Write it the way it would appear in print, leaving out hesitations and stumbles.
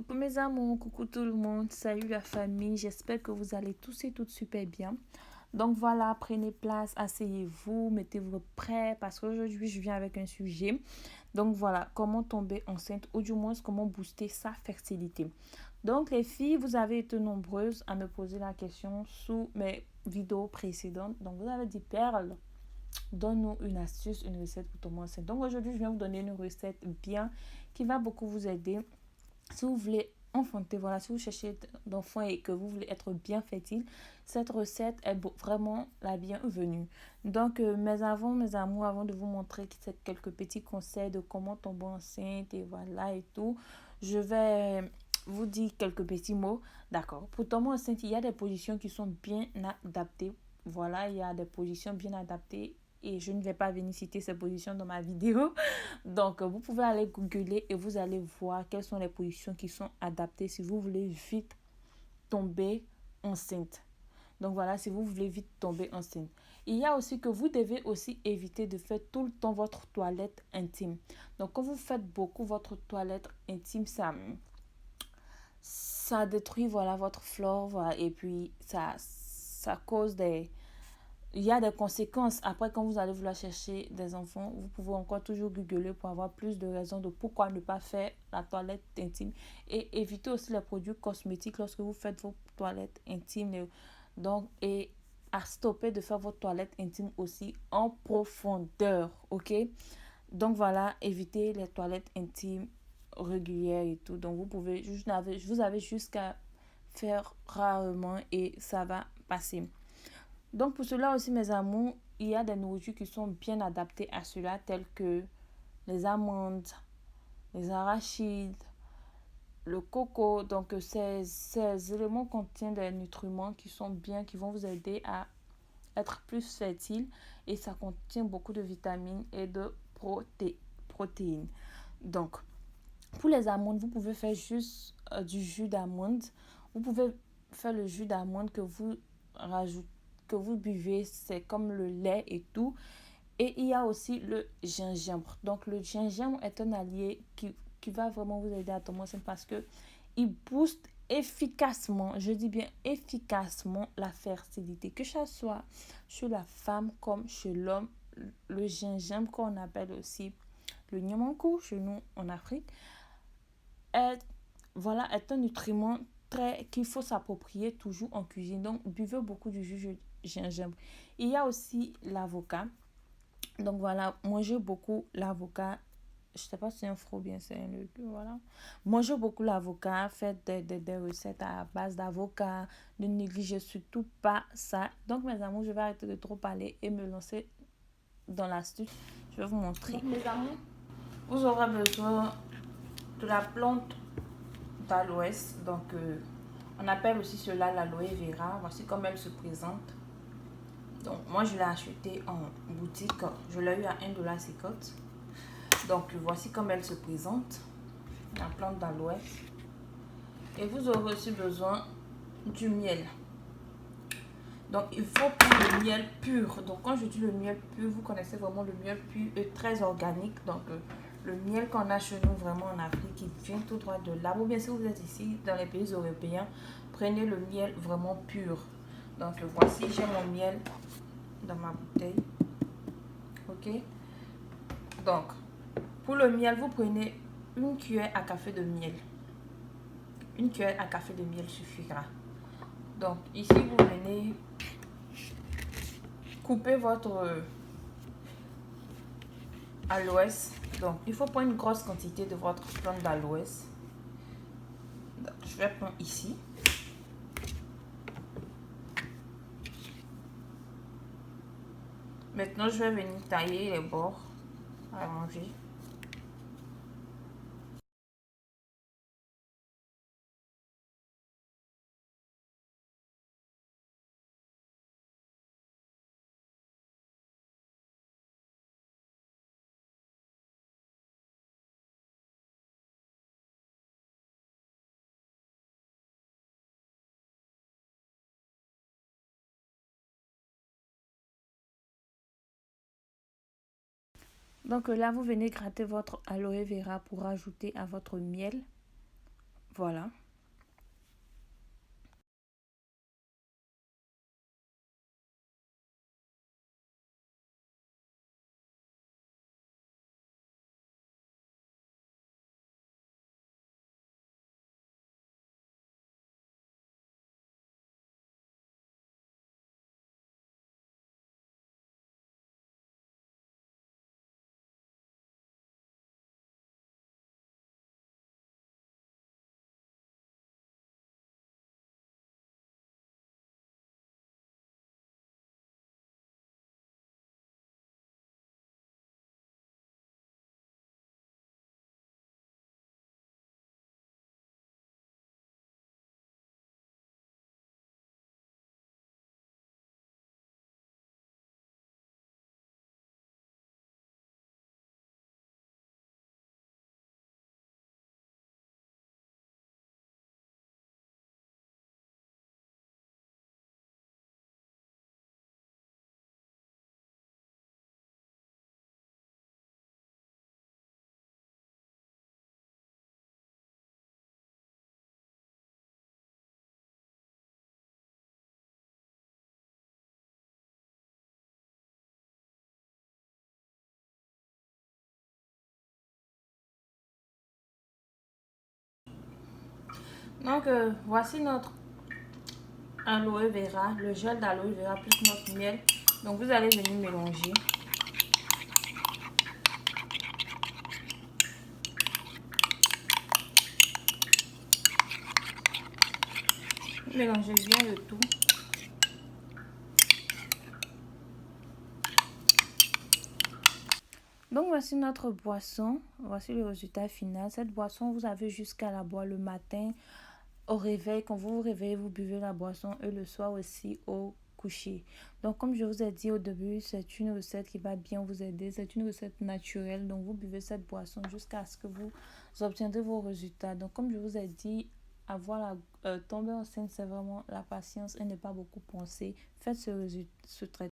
Coucou mes amours, coucou tout le monde, salut la famille, j'espère que vous allez tous et toutes super bien. Donc voilà, prenez place, asseyez-vous, mettez-vous prêts parce qu'aujourd'hui je viens avec un sujet. Donc voilà, comment tomber enceinte ou du moins comment booster sa fertilité. Donc les filles, vous avez été nombreuses à me poser la question sous mes vidéos précédentes. Donc vous avez dit Perle, donne-nous une astuce, une recette pour tomber enceinte. Donc aujourd'hui je viens vous donner une recette bien qui va beaucoup vous aider si vous voulez enfanter, voilà, si vous cherchez d'enfants et que vous voulez être bien fertile, cette recette est vraiment la bienvenue. Donc, mes amours, avant de vous montrer quelques petits conseils de comment tomber enceinte et voilà et tout, je vais vous dire quelques petits mots. D'accord. Pour tomber enceinte, il y a des positions qui sont bien adaptées. Voilà, il y a des positions bien adaptées et je ne vais pas venir citer ces positions dans ma vidéo. Donc, vous pouvez aller googler et vous allez voir quelles sont les positions qui sont adaptées si vous voulez vite tomber enceinte. Donc, voilà, si vous voulez vite tomber enceinte. Il y a aussi que vous devez aussi éviter de faire tout le temps votre toilette intime. Donc, quand vous faites beaucoup votre toilette intime, ça détruit, voilà, votre flore, voilà, et puis ça cause des il y a des conséquences. Après, quand vous allez vouloir chercher des enfants, vous pouvez encore toujours googler pour avoir plus de raisons de pourquoi ne pas faire la toilette intime. Et éviter aussi les produits cosmétiques lorsque vous faites vos toilettes intimes. Donc, et à stopper de faire votre toilette intime aussi en profondeur. Ok? Donc voilà, évitez les toilettes intimes régulières et tout. Donc vous avez jusqu'à faire rarement et ça va passer. Donc pour cela aussi, mes amours, il y a des nourritures qui sont bien adaptées à cela, telles que les amandes, les arachides, le coco. Donc ces éléments contiennent des nutriments qui sont bien, qui vont vous aider à être plus fertile. Et ça contient beaucoup de vitamines et de protéines. Donc pour les amandes, vous pouvez faire juste du jus d'amande. Vous pouvez faire le jus d'amande que vous rajoutez, que vous buvez, c'est comme le lait et tout. Et il y a aussi le gingembre. Donc le gingembre est un allié qui va vraiment vous aider à tomber enceinte parce que il booste efficacement, je dis bien efficacement, la fertilité. Que ce soit chez la femme comme chez l'homme, le gingembre qu'on appelle aussi le nyamankou chez nous en Afrique est, voilà, est un nutriment qu'il faut s'approprier toujours en cuisine. Donc, buvez beaucoup du jus de gingembre. Il y a aussi l'avocat. Donc, voilà, mangez beaucoup l'avocat. Je ne sais pas si c'est un fruit ou bien c'est un légume, voilà. Mangez beaucoup l'avocat. Faites des recettes à base d'avocat. Ne négligez surtout pas ça. Donc, mes amours, je vais arrêter de trop parler et me lancer dans l'astuce. Je vais vous montrer. Donc, mes amours, vous aurez besoin de la plante d'aloès. Donc, on appelle aussi cela l'aloe vera. Voici comment elle se présente. Donc, moi, je l'ai acheté en boutique. Je l'ai eu à 1,50 $. Donc, voici comment elle se présente. La plante d'aloès. Et vous aurez aussi besoin du miel. Donc, il faut prendre le miel pur. Donc, quand je dis le miel pur, vous connaissez vraiment le miel pur et très organique. Donc, le miel qu'on a chez nous vraiment en Afrique, qui vient tout droit de là. Ou bien si vous êtes ici dans les pays européens, prenez le miel vraiment pur. Donc, voici, j'ai mon miel dans ma bouteille. Ok? Donc, pour le miel, vous prenez une cuillère à café de miel. Une cuillère à café de miel suffira. Donc, ici, vous venez couper votre aloès. Donc, il faut prendre une grosse quantité de votre plante d'aloès. Je vais prendre ici. Maintenant, je vais venir tailler les bords à manger. Donc là, vous venez gratter votre aloe vera pour ajouter à votre miel. Voilà. Donc, voici notre aloe vera, le gel d'aloe vera plus notre miel. Donc, vous allez venir mélanger. Mélangez bien le tout. Donc, voici notre boisson. Voici le résultat final. Cette boisson, vous avez jusqu'à la boire le matin au réveil. Quand vous vous réveillez, vous buvez la boisson et le soir aussi au coucher. Donc, comme je vous ai dit au début, c'est une recette qui va bien vous aider. C'est une recette naturelle. Donc, vous buvez cette boisson jusqu'à ce que vous obtiendrez vos résultats. Donc, comme je vous ai dit, tomber enceinte, c'est vraiment la patience et ne pas beaucoup penser. Faites ce traitement.